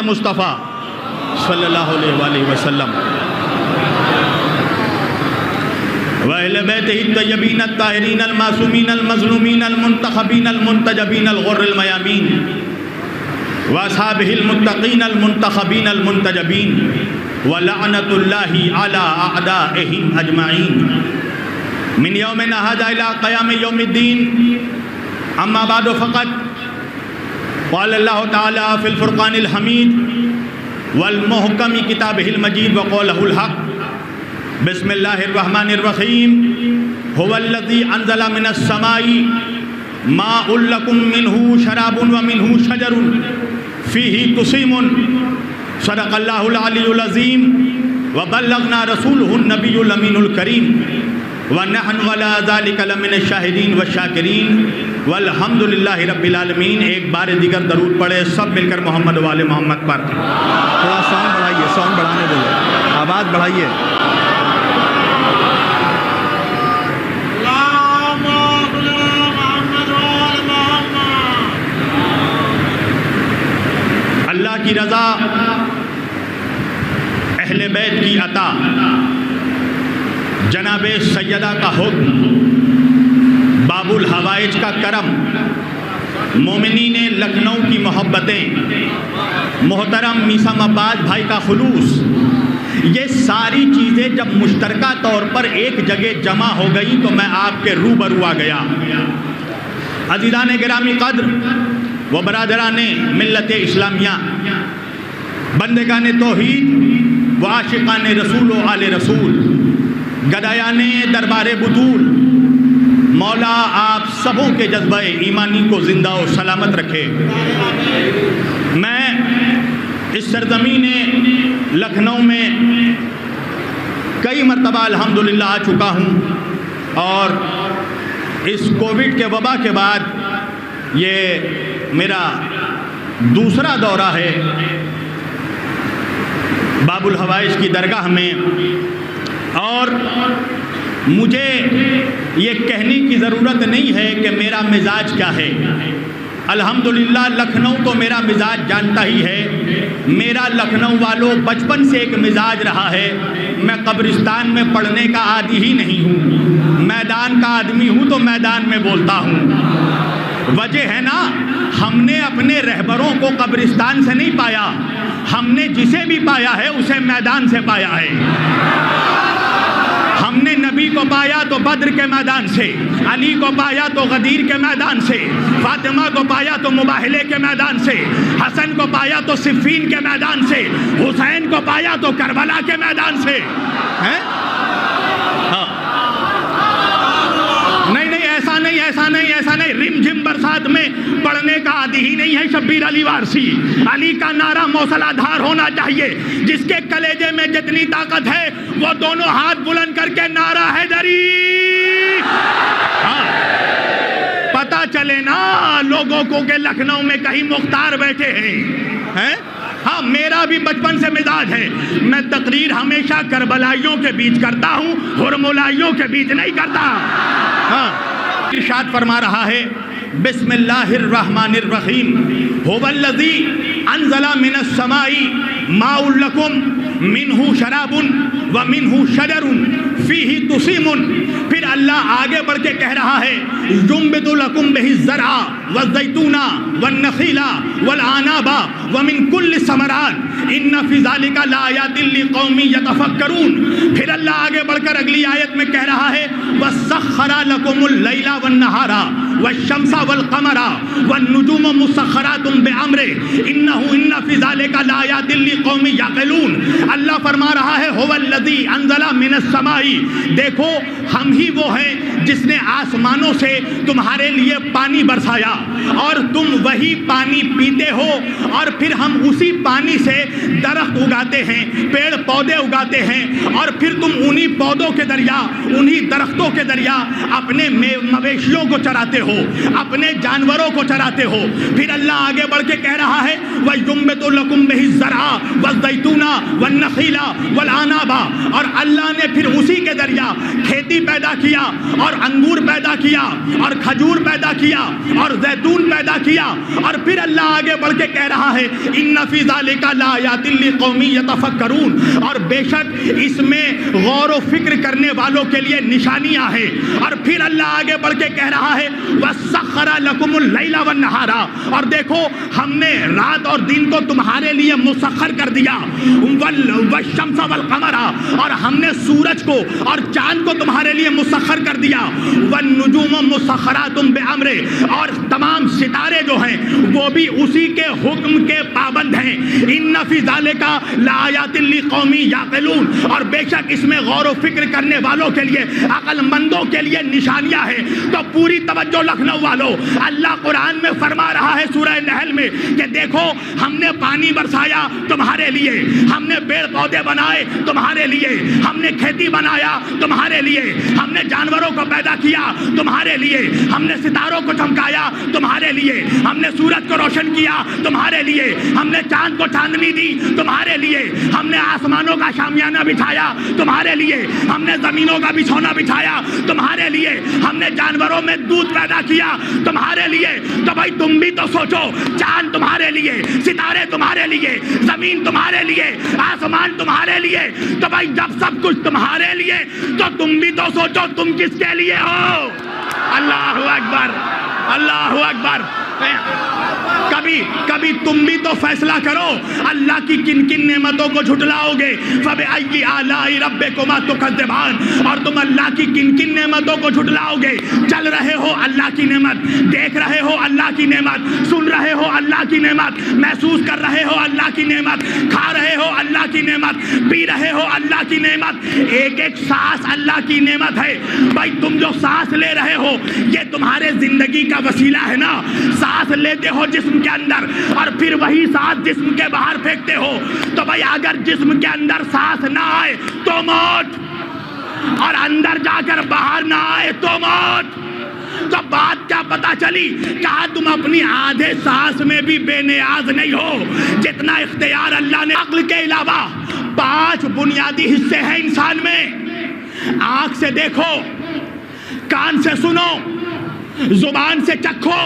مصطفیٰ صلی اللہ علیہ وآلہ وسلم وَأَهْلِ بَيْتِهِ الطَّيِّبِينَ الطَّاهِرِينَ الْمَعْصُومِينَ الْمَظْلُومِينَ الْمُنْتَخَبِينَ الْمُنْتَجَبِينَ الْغُرِّ الْمَيَامِينَ وَأَصْحَابِهِ الْمُتَّقِينَ الْمُنْتَخَبِينَ الْمُنْتَجَبِينَ وَلَعْنَةُ اللَّهِ عَلَىٰ أَعْدَائِهِمْ أَجْمَعِينَ مِنْ يَوْمِنَا هَٰذَا إِلَىٰ قِيَامِ يَوْمِ الدِّينِ أَمَّا بَعْدُ فَقَدْ قال الله تعالى في الفرقان الحميد والمحكم كتابه المجيد وقوله الحق بسم الله الرحمن الرحيم هو الذي أنزل من السماء ماء لكم منه شراب ومنه شجر فيه تسيمون صدق الله العلي العظيم وبلغنا رسوله النبي الأمين الكريم ونحن على ذلك لمن الشاهدين والشاكرين والحمد للہ رب العالمین۔ ایک بار دیگر درود پڑھے سب مل کر محمد والے محمد پر۔ تھوڑا ساؤنڈ بڑھائیے، ساؤنڈ بڑھانے دیں، آواز بڑھائیے۔ اللہ کی رضا، اہل بیت کی عطا، جناب سیدہ کا حکم، باب الحوائج کا کرم، مومنین لکھنؤ کی محبتیں، محترم میسم عباس بھائی کا خلوص، یہ ساری چیزیں جب مشترکہ طور پر ایک جگہ جمع ہو گئی تو میں آپ کے روبرو آ گیا۔ عزیزان گرامی قدر و برادران ملت اسلامیہ، بندگان توحید و عاشقان رسول و آل رسول، گدایان دربار بطول، مولا آپ سبوں کے جذبہ ایمانی کو زندہ و سلامت رکھے۔ میں اس سرزمین لکھنؤ میں کئی مرتبہ الحمدللہ آ چکا ہوں، اور اس کووڈ کے وبا کے بعد یہ میرا دوسرا دورہ ہے باب الحوائج کی درگاہ میں، اور مجھے یہ کہنے کی ضرورت نہیں ہے کہ میرا مزاج کیا ہے۔ الحمدللہ لکھنؤ تو میرا مزاج جانتا ہی ہے۔ میرا لکھنؤ والوں بچپن سے ایک مزاج رہا ہے، میں قبرستان میں پڑھنے کا عادی ہی نہیں ہوں، میدان کا آدمی ہوں تو میدان میں بولتا ہوں۔ وجہ ہے نا، ہم نے اپنے رہبروں کو قبرستان سے نہیں پایا، ہم نے جسے بھی پایا ہے اسے میدان سے پایا ہے۔ ہم نے نبی کو پایا تو بدر کے میدان سے، علی کو پایا تو غدیر کے میدان سے، فاطمہ کو پایا تو مباہلے کے میدان سے، حسن کو پایا تو صفین کے میدان سے، حسین کو پایا تو کربلا کے میدان سے۔ ایسا نہیں، رم جھم برسات میں پڑھنے کا عادی ہی نہیں ہے شبیر علی وارسی۔ علی کا نعرہ موصلہ دھار ہونا چاہیے، جس کے کلیجے میں جتنی طاقت ہے وہ دونوں ہاتھ بلند کر کے نعرہ حیدری۔ پتہ چلے نا لوگوں کو کہ لکھنؤ میں کہیں مختار بیٹھے ہیں۔ ہاں، میرا بھی بچپن سے مزاج ہے، میں تقریر ہمیشہ کربلائیوں کے بیچ کرتا ہوں، ہرملائیوں کے بیچ نہیں کرتا۔ ارشاد فرما رہا ہے بسم اللہ الرحمن الرحیم هو الذی انزل من السماء ماء لکم منہ شراب ومنہ شجر فیہ تسیمون۔ پھر اللہ آگے بڑھ کے کہہ رہا ہے ینبت لکم بہ الزرع والزیتون والنخیل والعناب ومن کل الثمرات ان فی ذلک لآیات لقوم یتفکرون۔ پھر اللہ آگے بڑھ کر اگلی آیت میں کہہ رہا ہے وسخر لکم اللیل والنہار والشمس والقمر والنجوم مسخرات بامرہ ان فی ذلک لآیات لقوم یعقلون۔ اللہ فرما رہا ہے هو الذی انزل من السماء، دیکھو ہم ہی وہ ہیں جس نے آسمانوں سے تمہارے لیے پانی برسایا، اور تم وہی پانی پیتے ہو، اور پھر ہم اسی پانی سے درخت اگاتے ہیں، پیڑ پودے اگاتے ہیں، اور پھر تم انہی پودوں کے ذریعہ، انہی درختوں کے ذریعہ اپنے مویشیوں کو چراتے ہو، اپنے جانوروں کو چراتے ہو۔ پھر اللہ آگے بڑھ کے کہہ رہا ہے وَيُنبِتُ لَكُم بِهِ الزَّرْعَ وَالزَّيْتُونَ والنخیل والعناب، اور اللہ نے پھر اسی کے ذریعہ کھیتی پیدا کیا اور انگور پیدا کیا اور کھجور پیدا کیا اور زیتون پیدا کیا، اور پھر اللہ آگے بڑھ کے کہہ رہا ہے ان فی ذالک لآیات لقوم یتفکرون، اور بے شک اس میں غور و فکر کرنے والوں کے لیے نشانیاں ہیں۔ اور پھر اللہ آگے بڑھ کے کہہ رہا ہے وَسَخَّرَ لَكُمُ اللَّيْلَ وَالنَّهَارَ، اور دیکھو ہم نے رات اور دن کو تمہارے لیے مسخر کر دیا، وَالشَّمْسَ وَالْقَمَرَ، اور ہم نے سورج کو اور چاند کو تمہارے لیے مسخر کر دیا، وَالنُّجُومُ مُسَخَّرَاتٌ بِأَمْرِهِ، اور تمام ستارے جو ہیں وہ بھی اسی کے حکم کے پابند ہیں۔ ان فی ذالک لآیات لقوم یعقلون، اور بے شک اس میں غور و فکر کرنے والوں کے لیے، عقل مندوں کے لیے نشانیاں ہیں۔ تو پوری توجہ لکھنؤ والوں، اللہ قرآن میں فرما رہا ہے سورہ نحل میں کہ دیکھو ہم نے پانی برسایا تمہارے لیے، ہم نے پیڑ پودے بنائے تمہارے لیے، ہم نے کھیتی بنایا تمہارے لیے، ہم نے جانوروں کو پیدا کیا تمہارے لیے، ہم نے ستاروں کو چمکایا تمہارے لیے، ہم نے سورج کو روشن کیا تمہارے لیے، ہم نے چاند کو چاندنی دی تمہارے لیے، ہم نے آسمانوں کا شامیانہ بچھایا تمہارے لیے، ہم نے زمینوں کا بچھونا بچھایا تمہارے لیے، ہم نے جانوروں میں دودھ پیدا کیا تمہارے لیے۔ تو بھائی تم بھی تو سوچو، چاند تمہارے لیے، ستارے تمہارے لیے، زمین تمہارے لیے، آسمان تمہارے لیے، تو بھائی جب سب کچھ تمہارے لیے تو تم بھی تو سوچو تم کس کے لیے ہو۔ اللہ اکبر، اللہ اکبر۔ کبھی تم بھی تو فیصلہ کرو، اللہ کی کن کن نعمتوں کو جھٹلاؤ گے؟ فَبِأَيِّ آلَاءِ رَبِّكُمَا تُكَذِّبَانِ، اور تم اللہ کی کن کن نعمتوں کو جھٹلاؤ گے؟ چل رہے ہو اللہ کی نعمت، دیکھ رہے ہو اللہ کی نعمت، سن رہے ہو اللہ کی نعمت، محسوس کر رہے ہو اللہ کی نعمت، کھا رہے ہو اللہ کی نعمت، پی رہے ہو اللہ کی نعمت، ایک ایک سانس اللہ کی نعمت ہے۔ بھائی تم جو سانس لے رہے ہو یہ تمہارے زندگی کا وسیلہ ہے نا، سانس لیتے ہو جسم کے اندر اور پھر وہی سانس جسم کے باہر پھینکتے ہو، تو بھائی اگر جسم کے اندر سانس نہ آئے تو موت، اور اندر جا کر باہر نہ آئے تو موت۔ تو بات کیا پتا چلی؟ کہا تم اپنی آدھے سانس میں بھی بے نیاز نہیں ہو جتنا اختیار اللہ نے۔ عقل کے علاوہ 5 بنیادی حصے ہیں انسان میں، آنکھ سے دیکھو، کان سے سنو، زبان سے چکھو،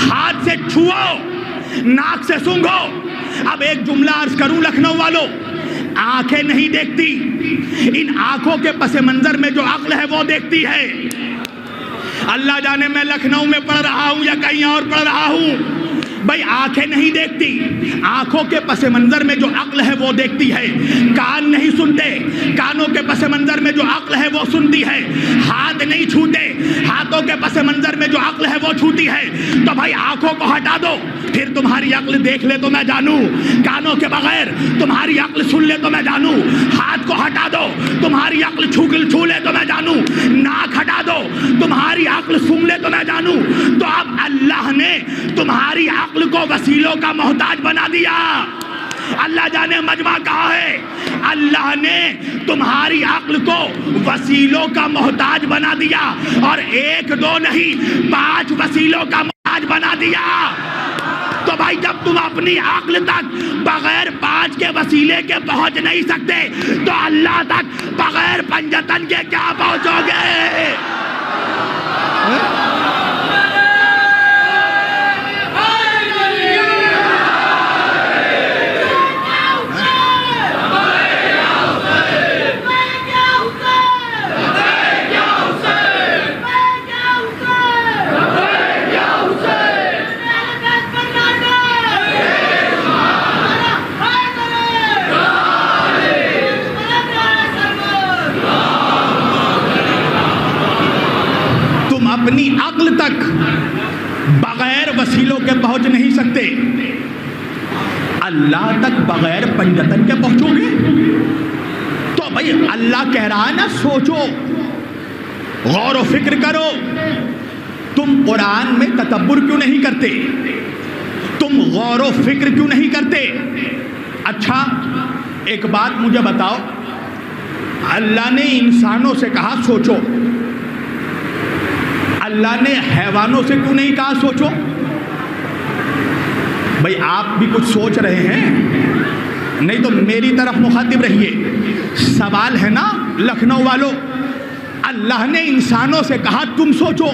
ہاتھ سے چھوؤ، ناک سے سونگھو۔ اب ایک جملہ عرض کروں لکھنؤ والوں، آنکھیں نہیں دیکھتی، ان آنکھوں کے پس منظر میں جو عقل ہے وہ دیکھتی ہے۔ اللہ جانے میں لکھنؤ میں پڑھ رہا ہوں یا کہیں اور پڑھ رہا ہوں، بھائی آنکھیں نہیں دیکھتی، آنکھوں کے پس منظر میں جو عقل ہے وہ دیکھتی ہے۔ کان نہیں سنتے، کانوں کے پس منظر میں جو عقل ہے وہ سنتی ہے۔ ہاتھ نہیں چھوتے، ہاتھوں کے پس منظر میں جو عقل ہے وہ چھوتی ہے۔ تو بھائی آنکھوں کو ہٹا دو پھر تمہاری عقل دیکھ لے تو میں جانوں، کانوں کے بغیر تمہاری عقل سن لے تو میں جانوں، ہاتھ کو ہٹا دو تمہاری عقل چھو لے تو میں جانوں، ناک ہٹا دو تمہاری عقل سن لے تو میں جانوں۔ تو اب اللہ نے تمہاری عقل کو وسیلوں کا محتاج بنا دیا۔ اللہ جانے مجمع کہا ہے، اللہ نے تمہاری عقل کو وسیلوں کا محتاج بنا دیا، اور 1 2 نہیں 5 وسیلوں کا محتاج بنا دیا۔ تو بھائی جب تم اپنی عقل تک بغیر 5 کے وسیلے کے پہنچ نہیں سکتے تو اللہ تک بغیر پنجتن کے کیا پہنچو گے؟ اپنی عقل تک بغیر وسیلوں کے پہنچ نہیں سکتے، اللہ تک بغیر پنجتن کے پہنچو گے؟ تو بھائی اللہ کہہ رہا ہے نا سوچو، غور و فکر کرو۔ تم قرآن میں تدبر کیوں نہیں کرتے؟ تم غور و فکر کیوں نہیں کرتے؟ اچھا ایک بات مجھے بتاؤ، اللہ نے انسانوں سے کہا سوچو، اللہ نے حیوانوں سے کیوں نہیں کہا سوچو؟ بھئی آپ بھی کچھ سوچ رہے ہیں، نہیں تو میری طرف مخاطب رہیے. سوال ہے نا لکھنؤ والوں، اللہ نے انسانوں سے کہا تم سوچو،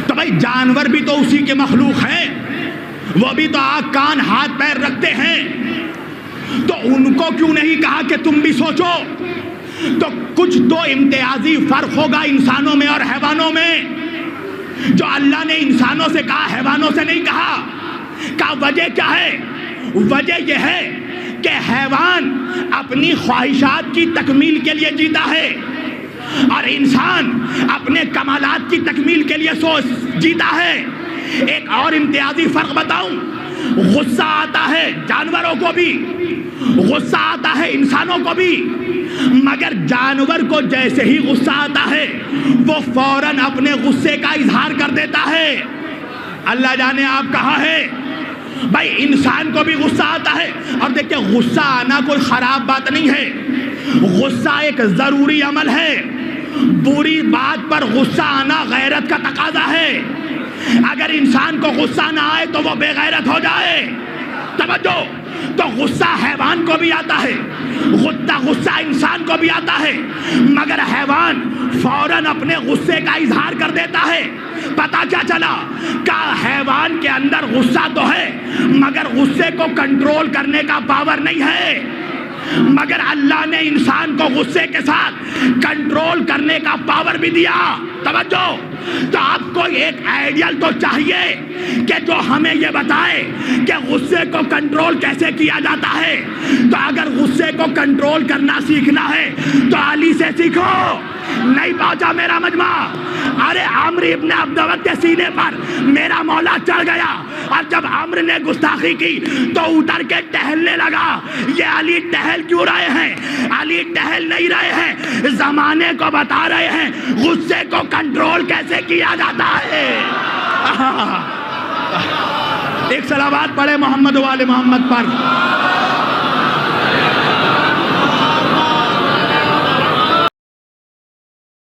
تو بھائی جانور بھی تو اسی کے مخلوق ہیں، وہ بھی تو آنکھ کان ہاتھ پیر رکھتے ہیں، تو ان کو کیوں نہیں کہا کہ تم بھی سوچو؟ تو کچھ تو امتیازی فرق ہوگا انسانوں میں اور حیوانوں میں، جو اللہ نے انسانوں سے کہا حیوانوں سے نہیں کہا. کا وجہ کیا ہے؟ وجہ یہ ہے کہ حیوان اپنی خواہشات کی تکمیل کے لیے جیتا ہے اور انسان اپنے کمالات کی تکمیل کے لیے جیتا ہے. ایک اور امتیازی فرق بتاؤں، غصہ آتا ہے جانوروں کو بھی، غصہ آتا ہے انسانوں کو بھی، مگر جانور کو جیسے ہی غصہ آتا ہے وہ فوراً اپنے غصے کا اظہار کر دیتا ہے. اللہ جانے آپ کہاں ہے بھائی. انسان کو بھی غصہ آتا ہے، اور دیکھیں غصہ آنا کوئی خراب بات نہیں ہے، غصہ ایک ضروری عمل ہے. بری بات پر غصہ آنا غیرت کا تقاضا ہے. اگر انسان کو غصہ نہ آئے تو وہ بے غیرت ہو جائے. توجہ، تو غصہ حیوان کو بھی آتا ہے، غصہ انسان کو بھی آتا ہے، مگر حیوان فوراً اپنے غصے کا اظہار کر دیتا ہے. پتا کیا چلا کہ حیوان کے اندر غصہ تو ہے مگر غصے کو کنٹرول کرنے کا پاور نہیں ہے، مگر اللہ نے انسان کو غصے کے ساتھ کنٹرول کرنے کا پاور بھی دیا. توجہ، تو آپ کو ایک آئیڈیل تو چاہیے کہ جو ہمیں یہ بتائے کہ غصے کو کنٹرول کیسے کیا جاتا ہے. تو اگر غصے کو کنٹرول کرنا سیکھنا ہے تو علی سے سیکھو. نہیں پہنچا میرا مجمع؟ ارے عمرو ابن عبدود کے سینے پر میرا مولا چڑھ گیا، اور جب عمرو نے گستاخی کی تو اتر کے ٹہلنے لگا. یہ علی ٹہل کیوں رہے ہیں؟ علی ٹہل نہیں رہے ہیں، زمانے کو بتا رہے ہیں غصے کو کنٹرول کیسے کیا جاتا ہے. ایک صلوات پڑھے محمد و آل محمد پر.